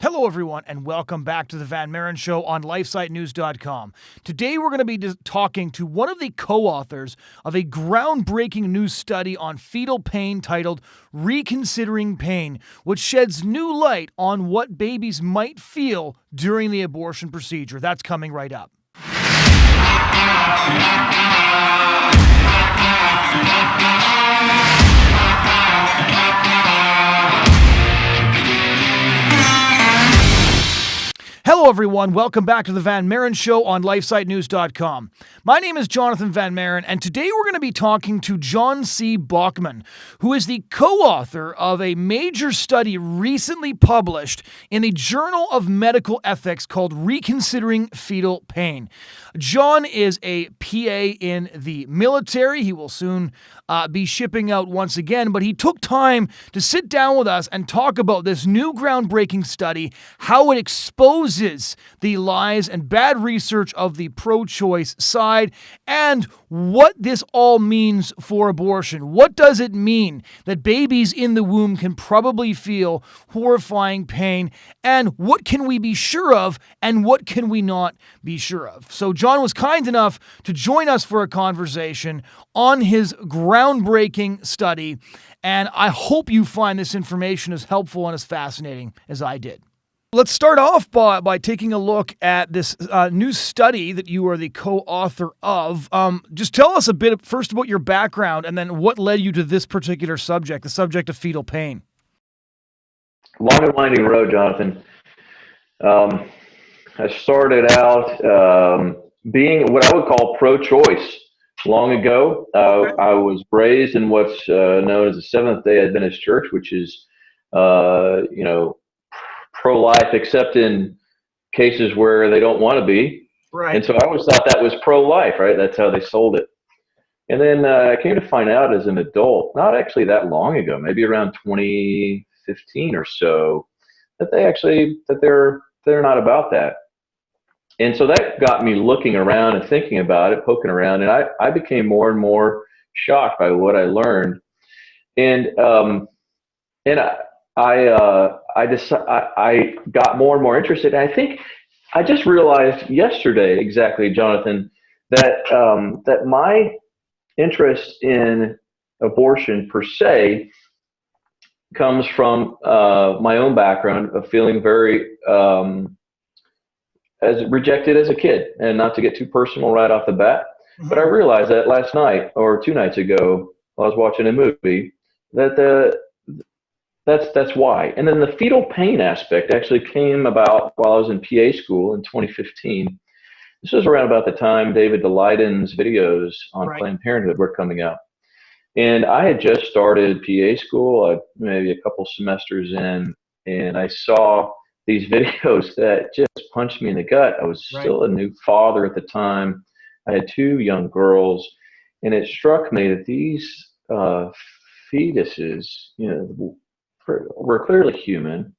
Hello, everyone, and welcome back to the Van Maren Show on LifeSiteNews.com. Today, we're going to be talking to one of the co-authors of a groundbreaking new study on fetal pain titled Reconsidering Pain, which sheds new light on what babies might feel during the abortion procedure. That's coming right up. Hello, everyone. Welcome back to the Van Maren Show on LifeSiteNews.com. My name is Jonathon Van Maren, and today we're going to be talking to John C. Bockmann, who is the co-author of a major study recently published in the Journal of Medical Ethics called Reconsidering Fetal Pain. John is a PA in the military. He will soon be shipping out once again, but he took time to sit down with us and talk about this new groundbreaking study, how it exposes the lies and bad research of the pro-choice side, and what this all means for abortion. What does it mean that babies in the womb can probably feel horrifying pain, and what can we be sure of, and what can we not be sure of? So John was kind enough to join us for a conversation on his groundbreaking study, and I hope you find this information as helpful and as fascinating as I did. Let's start off by taking a look at this new study that you are the co-author of. Just tell us a bit first about your background and then what led you to this particular subject, the subject of fetal pain. Long and winding road, Jonathan. I started out being what I would call pro-choice long ago. I was raised in what's known as the Seventh-day Adventist Church, which is, pro-life, except in cases where they don't want to be. Right. And so I always thought that was pro-life, right? That's how they sold it. And then I came to find out as an adult, not actually that long ago, maybe around 2015 or so, that they're not about that. And so that got me looking around and thinking about it, poking around, and I became more and more shocked by what I learned. And I got more and more interested. And I think I just realized yesterday, exactly, Jonathan, that my interest in abortion per se comes from my own background of feeling very as rejected as a kid, and not to get too personal right off the bat. Mm-hmm. But I realized that last night or 2 nights ago, while I was watching a movie, that that's why. And then the fetal pain aspect actually came about while I was in PA school in 2015. This was around about the time David Daleidon's videos on Planned Parenthood were coming out. And I had just started PA school, maybe a couple semesters in, and I saw these videos that just punched me in the gut. I was still a new father at the time. I had 2 young girls, and it struck me that these fetuses, were clearly human.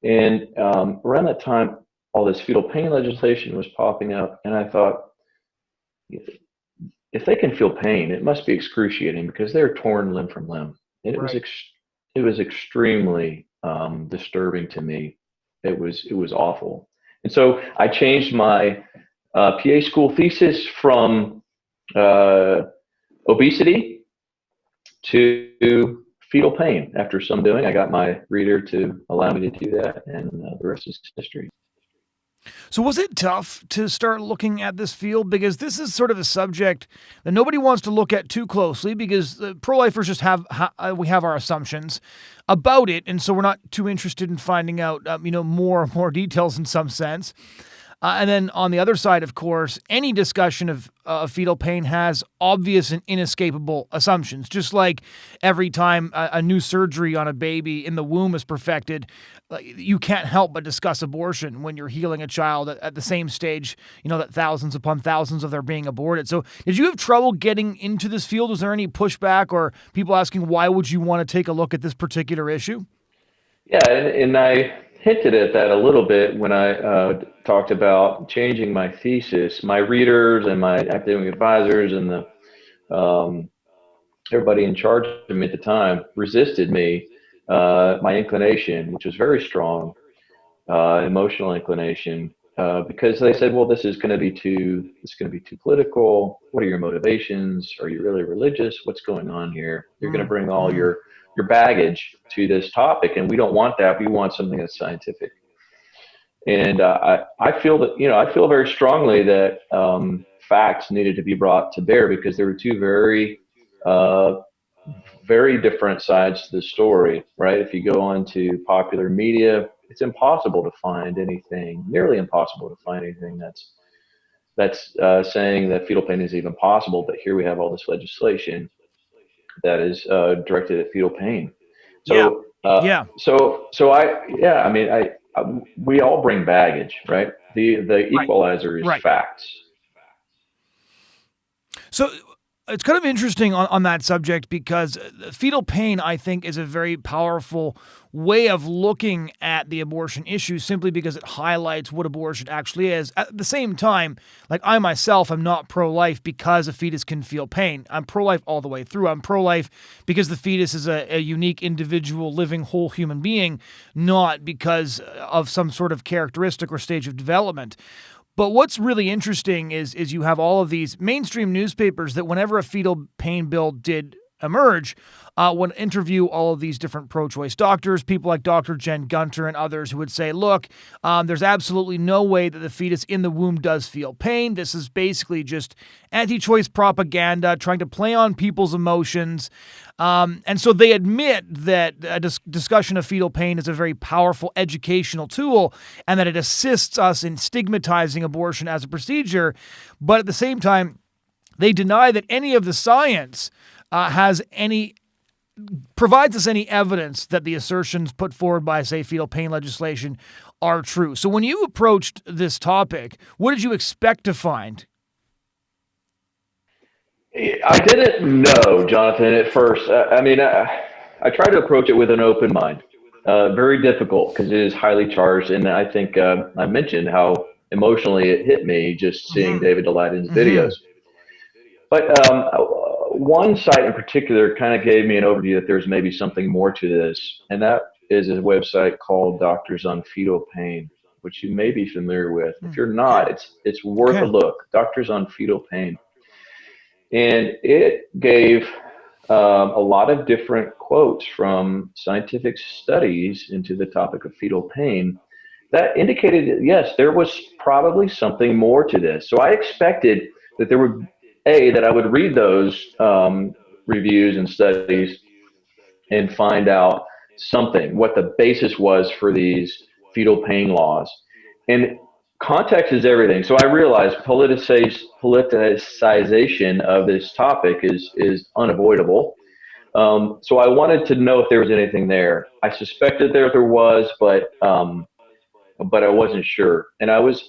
And around that time, all this fetal pain legislation was popping up, and I thought, if they can feel pain, it must be excruciating because they're torn limb from limb. And it was extremely disturbing to me. It was awful. And so I changed my PA school thesis from obesity to fetal pain. After some doing, I got my reader to allow me to do that, and the rest is history. So was it tough to start looking at this field? Because this is sort of a subject that nobody wants to look at too closely, because pro-lifers just we have our assumptions about it, and so we're not too interested in finding out more details in some sense. And then on the other side, of course, any discussion of fetal pain has obvious and inescapable assumptions. Just like every time a new surgery on a baby in the womb is perfected, you can't help but discuss abortion when you're healing a child at the same stage, that thousands upon thousands of their being aborted. So did you have trouble getting into this field? Was there any pushback or people asking, why would you want to take a look at this particular issue? Yeah, and I hinted at that a little bit when I talked about changing my thesis. My readers and my academic advisors and the everybody in charge of me at the time resisted me, my inclination, which was very strong, emotional inclination, because they said, well, this is going to be too political. What are your motivations? Are you really religious? What's going on here? You're going to bring all your baggage to this topic, and we don't want that. We want something that's scientific. And I feel that, I feel very strongly that facts needed to be brought to bear, because there were two very different sides to the story, right? If you go onto popular media, it's impossible to find anything, nearly impossible to find anything that's saying that fetal pain is even possible. But here we have all this legislation that is directed at fetal pain. So, we all bring baggage, right? The equalizer is facts. So it's kind of interesting on that subject, because fetal pain, I think, is a very powerful way of looking at the abortion issue, simply because it highlights what abortion actually is. At the same time, like, I myself am not pro-life because a fetus can feel pain. I'm pro-life all the way through. I'm pro-life because the fetus is a unique, individual, living, whole human being, not because of some sort of characteristic or stage of development. But what's really interesting is you have all of these mainstream newspapers that, whenever a fetal pain bill did emerge, would interview all of these different pro-choice doctors, people like Dr. Jen Gunter and others, who would say, look, there's absolutely no way that the fetus in the womb does feel pain. This is basically just anti-choice propaganda, trying to play on people's emotions. And so they admit that a discussion of fetal pain is a very powerful educational tool, and that it assists us in stigmatizing abortion as a procedure. But at the same time, they deny that any of the science provides us any evidence that the assertions put forward by, say, fetal pain legislation are true. So when you approached this topic, what did you expect to find? I didn't know, Jonathan, at first. I tried to approach it with an open mind. Very difficult, because it is highly charged, and I think I mentioned how emotionally it hit me just seeing David Daleidon's videos. But one site in particular kind of gave me an overview that there's maybe something more to this, and that is a website called Doctors on Fetal Pain, which you may be familiar with. If you're not, it's worth a look. Doctors on Fetal Pain. And it gave a lot of different quotes from scientific studies into the topic of fetal pain that indicated that, yes, there was probably something more to this. So I expected that there would, that I would read those reviews and studies and find out something, what the basis was for these fetal pain laws. And context is everything. So I realized politicization of this topic is unavoidable. So I wanted to know if there was anything there. I suspected there was, but I wasn't sure. And I was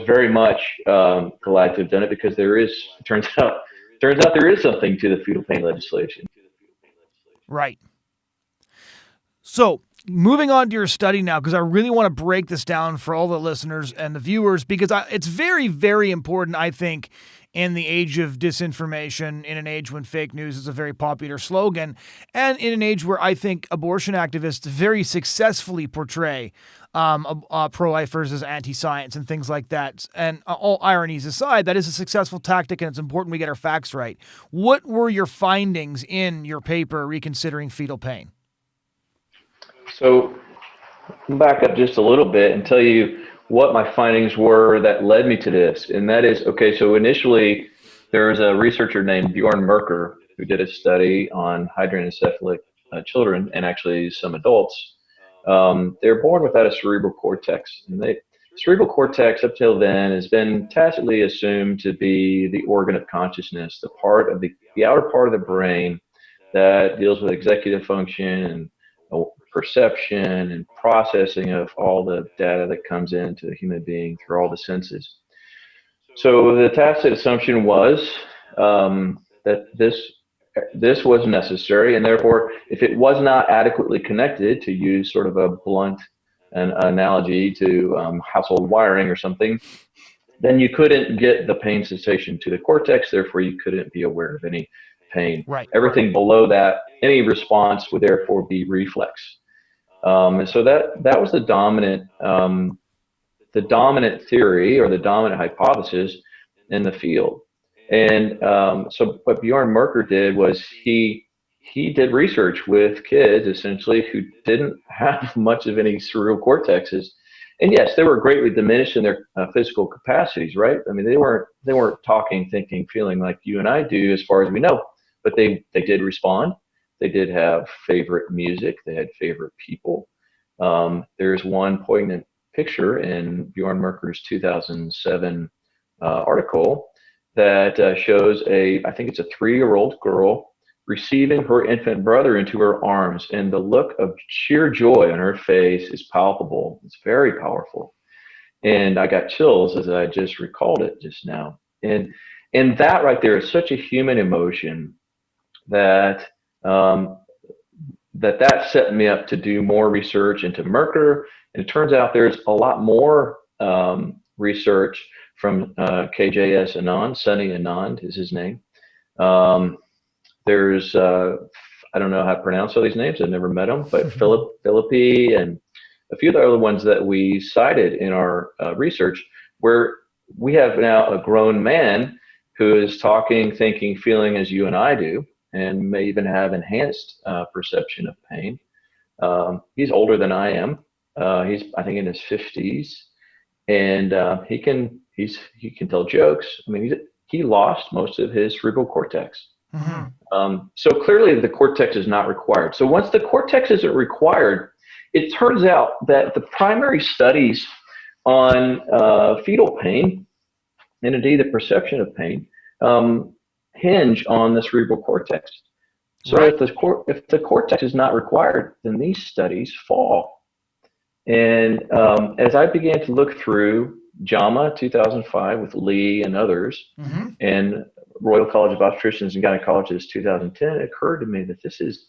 very much glad to have done it, because turns out there is something to the fetal pain legislation. Right. So, moving on to your study now, because I really want to break this down for all the listeners and the viewers, because it's very, very important, I think, in the age of disinformation, in an age when fake news is a very popular slogan, and in an age where I think abortion activists very successfully portray pro-lifers as anti-science and things like that. And all ironies aside, that is a successful tactic, and it's important we get our facts right. What were your findings in your paper, Reconsidering Fetal Pain? So I'll back up just a little bit and tell you what my findings were that led me to this. And that is, so initially there was a researcher named Bjorn Merker who did a study on hydranencephalic children, and actually some adults. They're born without a cerebral cortex. And cerebral cortex up till then has been tacitly assumed to be the organ of consciousness, the part of the outer part of the brain that deals with executive function and perception and processing of all the data that comes into the human being through all the senses. So the tacit assumption was that this was necessary, and therefore, if it was not adequately connected, to use sort of a blunt analogy to household wiring or something, then you couldn't get the pain sensation to the cortex. Therefore, you couldn't be aware of any pain. Right. Everything below that, any response would therefore be reflex. And so that was the dominant theory or the dominant hypothesis in the field. And so what Bjorn Merker did was he did research with kids essentially who didn't have much of any cerebral cortexes. And yes, they were greatly diminished in their physical capacities, right? I mean, they weren't talking, thinking, feeling like you and I do, as far as we know. But they did respond. They did have favorite music. They had favorite people. There's one poignant picture in Bjorn Merker's 2007 article that shows I think it's a 3-year-old girl receiving her infant brother into her arms, and the look of sheer joy on her face is palpable. It's very powerful. And I got chills as I just recalled it just now. And that right there is such a human emotion that that set me up to do more research into Merker. And it turns out there's a lot more research from KJS Anand. Sunny Anand is his name. There's I don't know how to pronounce all these names. I've never met them, but Philippi and a few of the other ones that we cited in our research, where we have now a grown man who is talking, thinking, feeling as you and I do, and may even have enhanced perception of pain. He's older than I am. He's, I think, in his 50s, and he can tell jokes. I mean, he lost most of his cerebral cortex. So clearly the cortex is not required. So once the cortex isn't required, it turns out that the primary studies on fetal pain, and indeed the perception of pain, hinge on the cerebral cortex. So right. if the cortex is not required, then these studies fall. And as I began to look through JAMA 2005 with Lee and others, and Royal College of Obstetricians and Gynecologists 2010, it occurred to me that this is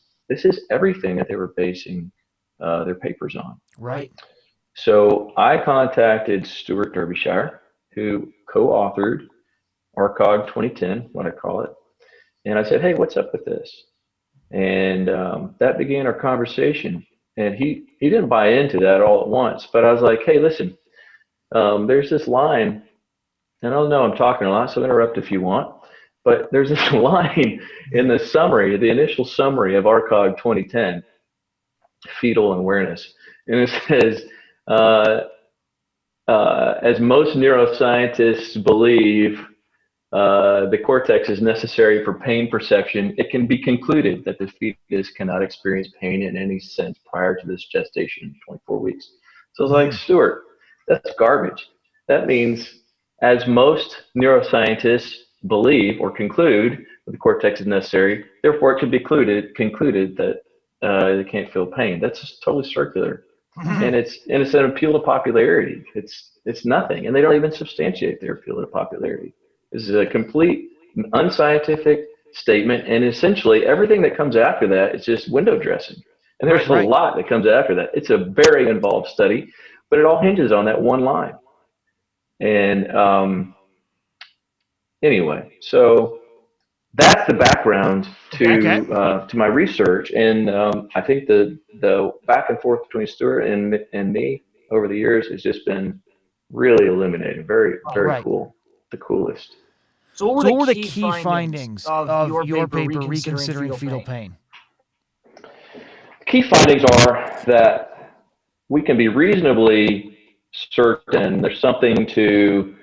everything that they were basing their papers on. Right. So I contacted Stuart Derbyshire, who co-authored ARCOG 2010, what I call it, and I said, "Hey, what's up with this?" And that began our conversation. And he didn't buy into that all at once, but I was like, "Hey, listen, there's this line, and I don't know, I'm talking a lot, so interrupt if you want, but there's this line in the summary, the initial summary of ARCOG 2010, fetal awareness, and it says, as most neuroscientists believe the cortex is necessary for pain perception, it can be concluded that the fetus cannot experience pain in any sense prior to this gestation, 24 weeks. So I was like, Stuart, that's garbage. That means, as most neuroscientists believe or conclude that the cortex is necessary, therefore it can be concluded that they can't feel pain. That's just totally circular. And it's an appeal to popularity. It's nothing, and they don't even substantiate their appeal to popularity. This is a complete unscientific statement, and essentially everything that comes after that is just window dressing. And there's a lot that comes after that. It's a very involved study, but it all hinges on that one line. And anyway, so that's the background to my research, and I think the back and forth between Stuart and me over the years has just been really illuminating. Very cool. The coolest. So what were the key findings of your paper reconsidering fetal pain? Key findings are that we can be reasonably certain there's something to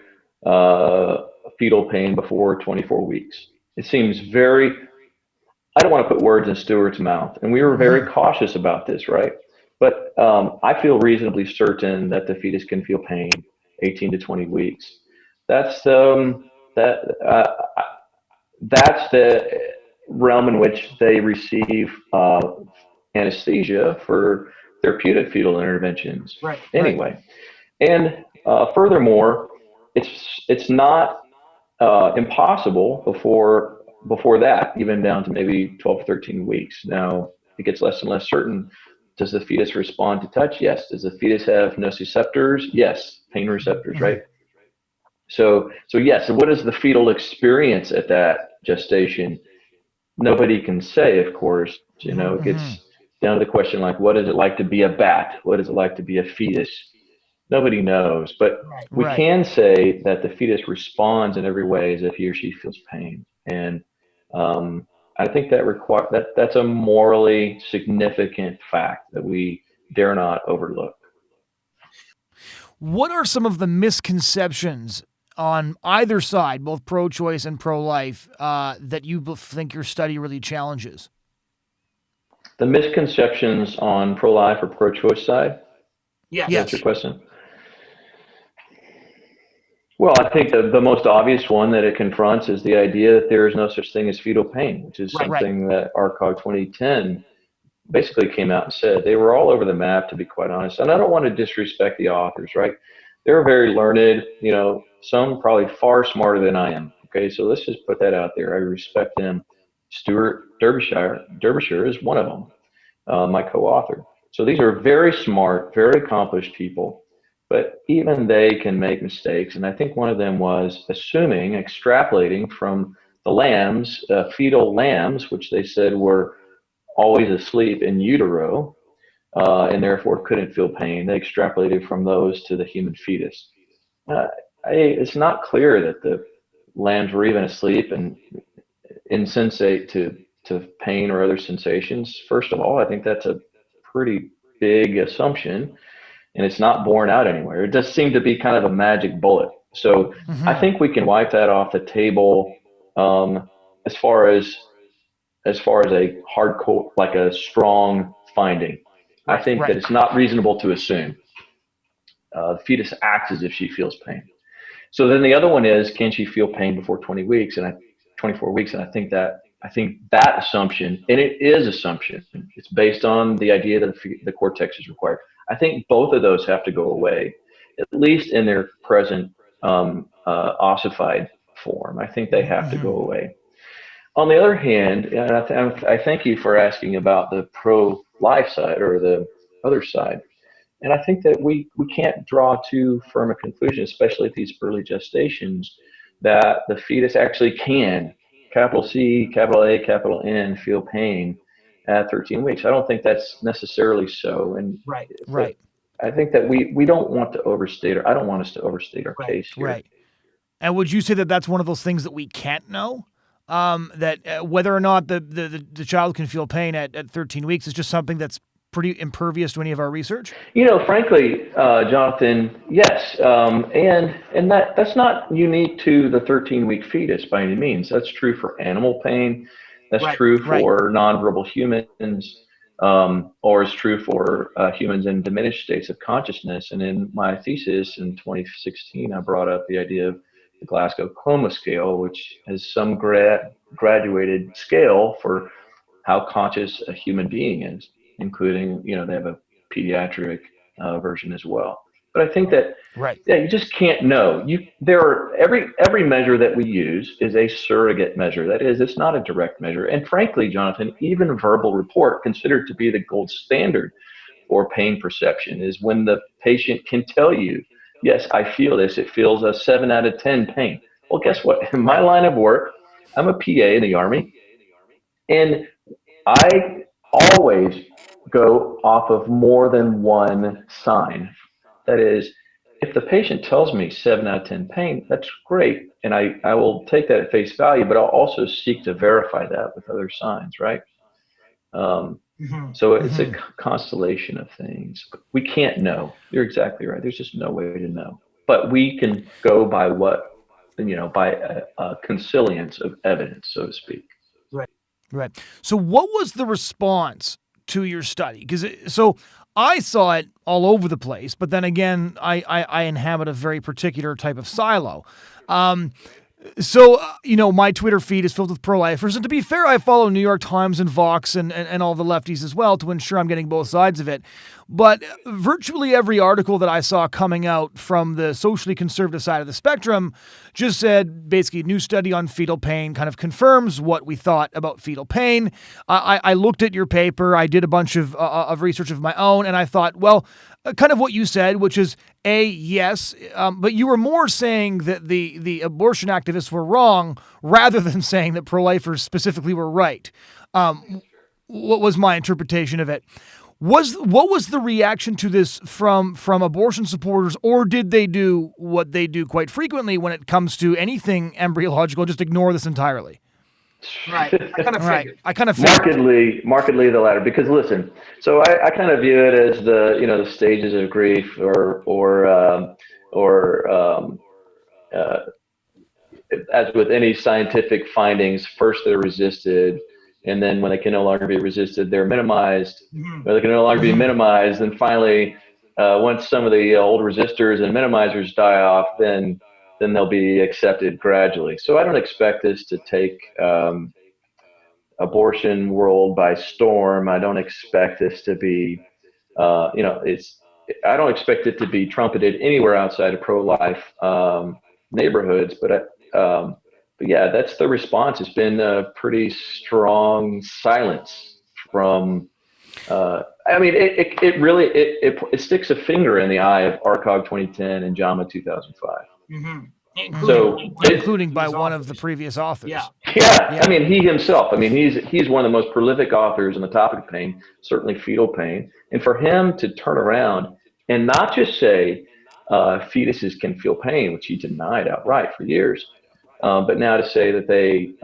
fetal pain before 24 weeks. It seems I don't want to put words in Stuart's mouth, and we were very cautious about this, right? But I feel reasonably certain that the fetus can feel pain 18 to 20 weeks. That's the realm in which they receive anesthesia for therapeutic fetal interventions. Right. Anyway, and furthermore, it's not impossible before that, even down to maybe 12, 13 weeks. Now it gets less and less certain. Does the fetus respond to touch? Yes. Does the fetus have nociceptors? Yes. Pain receptors, right? So yes. So what is the fetal experience at that gestation? Nobody can say, of course. You know, it down to the question like, what is it like to be a bat? What is it like to be a fetus? Nobody knows, but we can say that the fetus responds in every way as if he or she feels pain. And I think that's a morally significant fact that we dare not overlook. What are some of the misconceptions on either side, both pro-choice and pro-life, that you think your study really challenges? The misconceptions on pro-life or pro-choice side? Yes. That's your question? Well, I think the most obvious one that it confronts is the idea that there is no such thing as fetal pain, which is something that ARCOG 2010 basically came out and said. They were all over the map, to be quite honest. And I don't want to disrespect the authors, right? They're very learned, some probably far smarter than I am. Okay, so let's just put that out there. I respect them. Stuart Derbyshire is one of them, my co-author. So these are very smart, very accomplished people, but even they can make mistakes. And I think one of them was extrapolating from the lambs, fetal lambs, which they said were always asleep in utero, and therefore couldn't feel pain. They extrapolated from those to the human fetus. It's not clear that the lambs were even asleep and insensate to pain or other sensations. First of all, I think that's a pretty big assumption, and it's not borne out anywhere. It does seem to be kind of a magic bullet. So I think we can wipe that off the table as far as a hardcore, like a strong finding. I think that it's not reasonable to assume the fetus acts as if she feels pain. So then the other one is, can she feel pain before 24 weeks? And I think that assumption, and it is assumption, it's based on the idea that the cortex is required. I think both of those have to go away, at least in their present ossified form. I think they have to go away. On the other hand, and I thank you for asking about the pro-life side or the other side. And I think that we can't draw too firm a conclusion, especially at these early gestations, that the fetus actually can, capital C, capital A, capital N, feel pain at 13 weeks. I don't think that's necessarily so. And I think that we don't want to overstate, or I don't want us to overstate our case here. Right. And would you say that that's one of those things that we can't know? That whether or not the child can feel pain at 13 weeks is just something that's pretty impervious to any of our research? Frankly, Jonathan, yes. And that's not unique to the 13-week fetus by any means. That's true for animal pain. That's true for nonverbal humans, or is true for humans in diminished states of consciousness. And in my thesis in 2016, I brought up the idea of the Glasgow Coma Scale, which has some graduated scale for how conscious a human being is, including, they have a pediatric version as well. But I think that you just can't know. Every measure that we use is a surrogate measure. That is, it's not a direct measure. And frankly, Jonathan, even a verbal report, considered to be the gold standard for pain perception, is when the patient can tell you, yes, I feel this. It feels a 7 out of 10 pain. Well, guess what? In my line of work, I'm a PA in the Army, and I always go off of more than one sign. That is, if the patient tells me 7 out of 10 pain, that's great, and I will take that at face value, but I'll also seek to verify that with other signs, right? So it's a constellation of things. But we can't know. You're exactly right. There's just no way to know. But we can go by by a consilience of evidence, so to speak. Right. So what was the response to your study? So I saw it all over the place, but then again, I inhabit a very particular type of silo. So, my Twitter feed is filled with pro-lifers, and to be fair, I follow New York Times and Vox and all the lefties as well to ensure I'm getting both sides of it. But virtually every article that I saw coming out from the socially conservative side of the spectrum just said, basically, new study on fetal pain kind of confirms what we thought about fetal pain. I looked at your paper, I did a bunch of research of my own, and I thought, well, kind of what you said, which is yes, but you were more saying that the abortion activists were wrong rather than saying that pro-lifers specifically were right. what was my interpretation of it. What was the reaction to this from abortion supporters, or did they do what they do quite frequently when it comes to anything embryological, just ignore this entirely? Right. I kind of figured. Markedly the latter. Because listen, so I kind of view it as the stages of grief, as with any scientific findings, first they're resisted, and then when they can no longer be resisted, they're minimized. Or they can no longer be minimized, and finally, once some of the old resistors and minimizers die off, then they'll be accepted gradually. So I don't expect this to take abortion world by storm. I don't expect this to be, I don't expect it to be trumpeted anywhere outside of pro-life neighborhoods, but yeah, that's the response. It's been a pretty strong silence from. It really sticks a finger in the eye of ARCOG 2010 and JAMA 2005. Including by one of the previous authors. Yeah. I mean, he himself. I mean, he's one of the most prolific authors on the topic of pain, certainly fetal pain, and for him to turn around and not just say fetuses can feel pain, which he denied outright for years. But now to say that they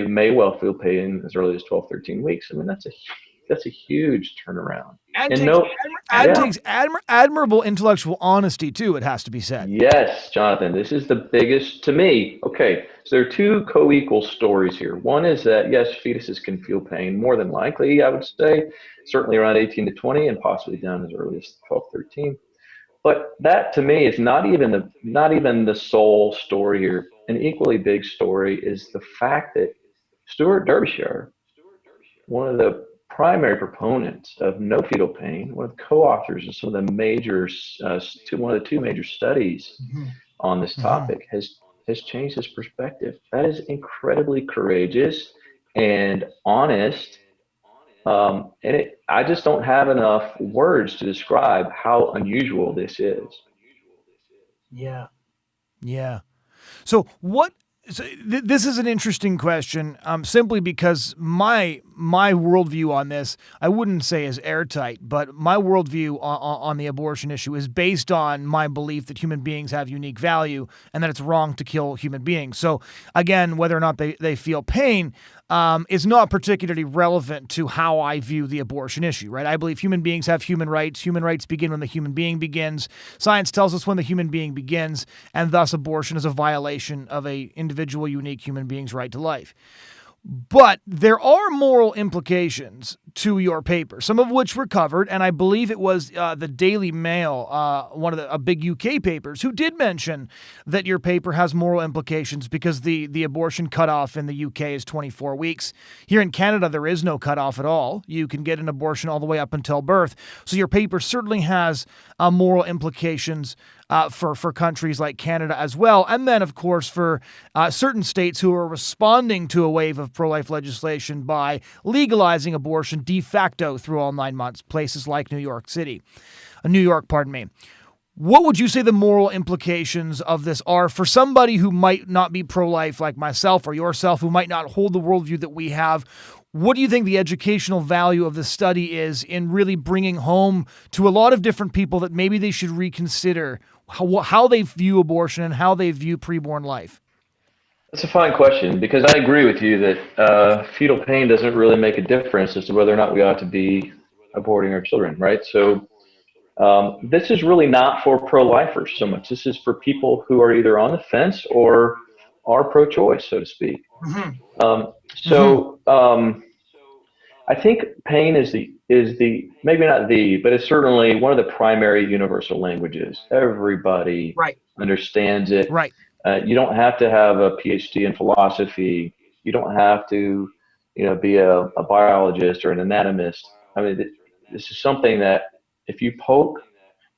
may well feel pain as early as 12, 13 weeks. I mean, that's a huge turnaround. And takes admirable intellectual honesty too, it has to be said. Yes, Jonathan, this is the biggest to me. Okay, so there are two co-equal stories here. One is that yes, fetuses can feel pain more than likely, I would say, certainly around 18 to 20 and possibly down as early as 12, 13. But that to me is not even the sole story here. An equally big story is the fact that Stuart Derbyshire, one of the primary proponents of no fetal pain, one of the co-authors of some of the major, one of the two major studies on this topic, has changed his perspective. That is incredibly courageous and honest. I just don't have enough words to describe how unusual this is. Yeah. So this is an interesting question, simply because my worldview on this, I wouldn't say is airtight, but my worldview on the abortion issue is based on my belief that human beings have unique value and that it's wrong to kill human beings. So again, whether or not they feel pain is not particularly relevant to how I view the abortion issue, right? I believe human beings have human rights. Human rights begin when the human being begins. Science tells us when the human being begins, and thus abortion is a violation of a individual, unique human being's right to life. But there are moral implications to your paper, some of which were covered, and I believe it was the Daily Mail, one of the big UK papers, who did mention that your paper has moral implications because the abortion cutoff in the UK is 24 weeks. Here in Canada, there is no cutoff at all. You can get an abortion all the way up until birth. So your paper certainly has moral implications for countries like Canada as well. And then, of course, for certain states who are responding to a wave of pro-life legislation by legalizing abortion de facto through all 9 months, places like New York. What would you say the moral implications of this are for somebody who might not be pro-life like myself or yourself, who might not hold the worldview that we have? What do you think the educational value of the study is in really bringing home to a lot of different people that maybe they should reconsider how they view abortion and how they view preborn life? That's a fine question, because I agree with you that fetal pain doesn't really make a difference as to whether or not we ought to be aborting our children, right? So this is really not for pro-lifers so much. This is for people who are either on the fence or are pro-choice, so to speak. I think pain is the maybe not the, but it's certainly one of the primary universal languages. Everybody understands it. Right. You don't have to have a PhD in philosophy. You don't have to, be a biologist or an anatomist. I mean, this is something that if you poke,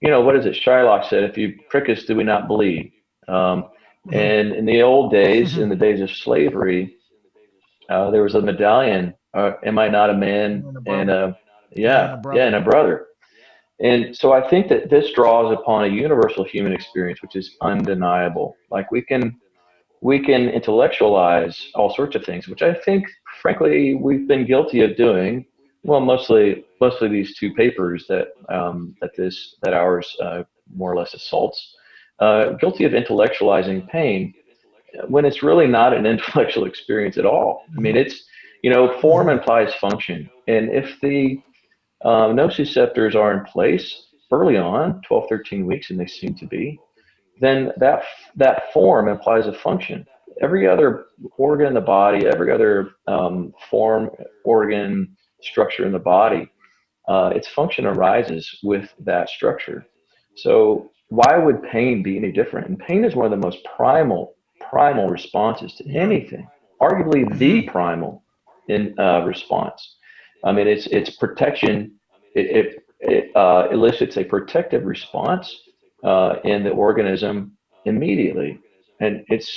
what is it? Shylock said, "If you prick us, do we not bleed?" And in the old days, in the days of slavery, there was a medallion. Am I not a man? And a brother. And so I think that this draws upon a universal human experience, which is undeniable. Like we can intellectualize all sorts of things, which I think frankly, we've been guilty of doing, well, mostly these two papers that ours more or less assaults, guilty of intellectualizing pain when it's really not an intellectual experience at all. I mean, it's, form implies function. And if the nociceptors are in place early on, 12, 13 weeks, and they seem to be, then that form implies a function. Every other organ in the body, every other form, organ, structure in the body, its function arises with that structure. So why would pain be any different? And pain is one of the most primal responses to anything, arguably the primal response. I mean, it's protection. It elicits a protective response in the organism immediately, and it's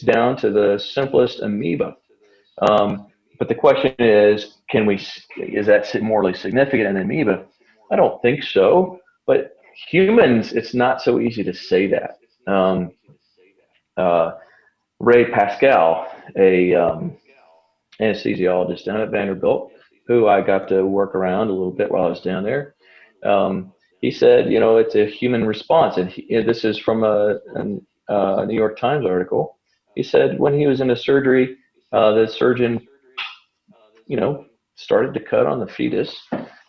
down to the simplest amoeba. But the question is that morally significant in amoeba? I don't think so. But humans, it's not so easy to say that. Ray Pascal, a anesthesiologist down at Vanderbilt, who I got to work around a little bit while I was down there, he said, it's a human response. And this is from a New York Times article. He said when he was in a surgery, the surgeon, started to cut on the fetus,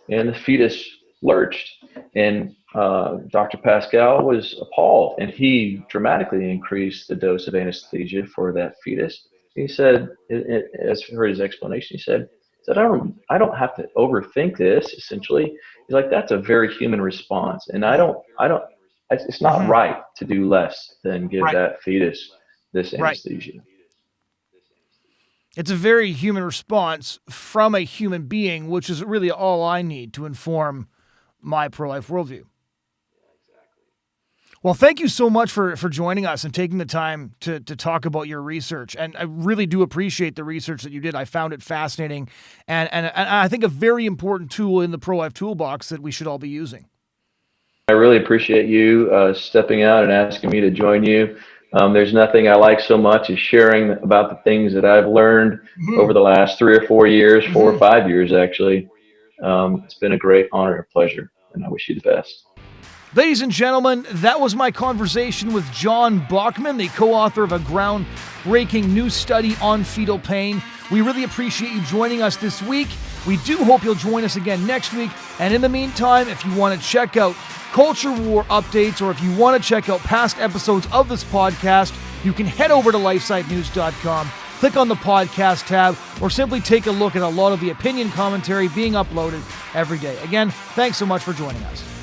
and the fetus lurched. And Dr. Pascal was appalled, and he dramatically increased the dose of anesthesia for that fetus. He said, as for his explanation, he said, I don't have to overthink this. Essentially, he's like, that's a very human response, and it's not right to do less than give that fetus this anesthesia. It's a very human response from a human being, which is really all I need to inform my pro-life worldview. Well, thank you so much for joining us and taking the time to talk about your research. And I really do appreciate the research that you did. I found it fascinating and I think a very important tool in the pro-life toolbox that we should all be using. I really appreciate you stepping out and asking me to join you. There's nothing I like so much as sharing about the things that I've learned over the last 3 or 4 years, 4 or 5 years, actually. It's been a great honor and pleasure, and I wish you the best. Ladies and gentlemen, that was my conversation with John Bockmann, the co-author of a groundbreaking new study on fetal pain. We really appreciate you joining us this week. We do hope you'll join us again next week. And in the meantime, if you want to check out Culture War updates, or if you want to check out past episodes of this podcast, you can head over to lifesitenews.com, click on the podcast tab, or simply take a look at a lot of the opinion commentary being uploaded every day. Again, thanks so much for joining us.